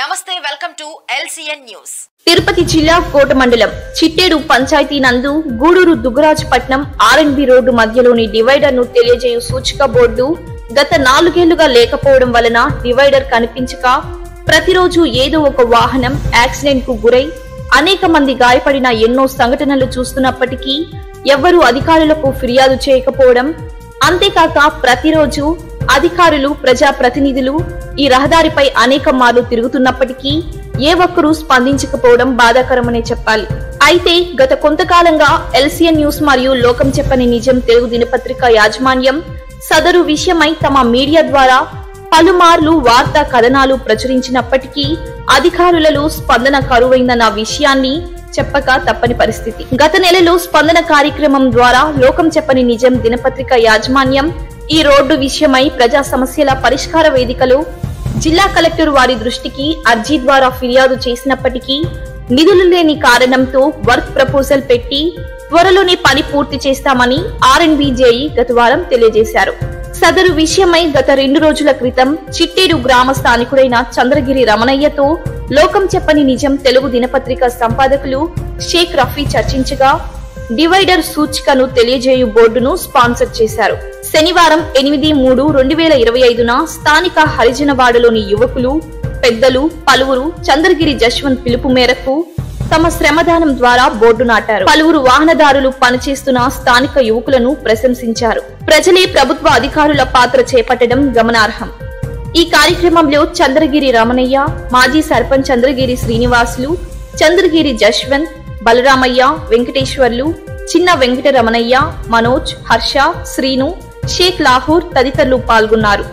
నమస్తే welcome to LCN news. Tirupati జిల్లా కోట మండలం చిట్టేడు పంచాయతీ నందు గూడూరు దుగ్గరాజపట్నం R&B రోడ్డు మధ్యలోని డివైడర్ ను తెలియజేయు సూచిక బోర్డు గత 4 ఏళ్లుగా లేకపోవడం వలన డివైడర్ కనిపించక ప్రతిరోజు ఏదో ఒక వాహనం యాక్సిడెంట్ కు గురై అనేక మంది గాయపడిన ఎన్నో సంఘటనలు చూస్తున్నప్పటికీ ఎవ్వరూ అధికారులకు ఫిర్యాదు చేయకపోవడం, అంతేకాక ప్రతిరోజు అధికారులు ప్రజాప్రతినిధులు ఈ రహదారిపై అనేక మార్లు తిరుగుతున్నప్పటికీ ఏ ఒక్కరూ స్పందించకపోవడం బాధాకరమనే చెప్పాలి. అయితే గత కొంతకాలంగా LCN న్యూస్ మరియు లోకం చెప్పని నిజం తెలుగు దినపత్రిక యాజమాన్యం సదరు విషయమై తమ మీడియా ద్వారా పలుమార్లు వార్తా కథనాలు ప్రచురించినప్పటికీ అధికారులలో స్పందన కరువైందన్న విషయాన్ని చెప్పక తప్పని పరిస్థితి. గత నెలలో స్పందన కార్యక్రమం ద్వారా లోకం చెప్పని నిజం దినపత్రిక యాజమాన్యం ఈ రోడ్డు విషయమై ప్రజా సమస్యల పరిష్కార వేదికలో జిల్లా కలెక్టర్ వారి దృష్టికి అర్జీ ద్వారా ఫిర్యాదు చేసినప్పటికీ నిధులు లేని కారణంతో వర్క్ ప్రపోజల్ పెట్టి త్వరలోనే పని పూర్తి చేస్తామని R&B జేఈ గత వారం తెలియజేశారు. సదరు విషయమై గత 2 రోజుల క్రితం చిట్టేడు గ్రామ స్థానికుడైన చంద్రగిరి రమణయ్యతో లోకం చెప్పని నిజం తెలుగు దినపత్రిక సంపాదకులు షేక్ రఫీ చర్చించగా డివైడర్ సూచికను తెలియజేయు బోర్డును స్పాన్సర్ చేశారు. శనివారం 8/3/2025న స్థానిక హరిజనవాడలోని యువకులు, పెద్దలు పలువురు చంద్రగిరి జశ్వంత్ పిలుపు మేరకు తమ శ్రమదానం ద్వారా బోర్డు నాటారు. పలువురు వాహనదారులు పనిచేస్తున్న స్థానిక యువకులను ప్రశంసించారు. ప్రజలే ప్రభుత్వ అధికారుల పాత్ర చేపట్టడం గమనార్హం. ఈ కార్యక్రమంలో చంద్రగిరి రమణయ్య, మాజీ సర్పంచ్ చంద్రగిరి శ్రీనివాసులు, చంద్రగిరి జశ్వంత్, బలరామయ్య, వెంకటేశ్వర్లు, చిన్న వెంకట రమణయ్య, మనోజ్, హర్ష, శ్రీను, షేక్ లాహూర్ తదితరులు పాల్గొన్నారు.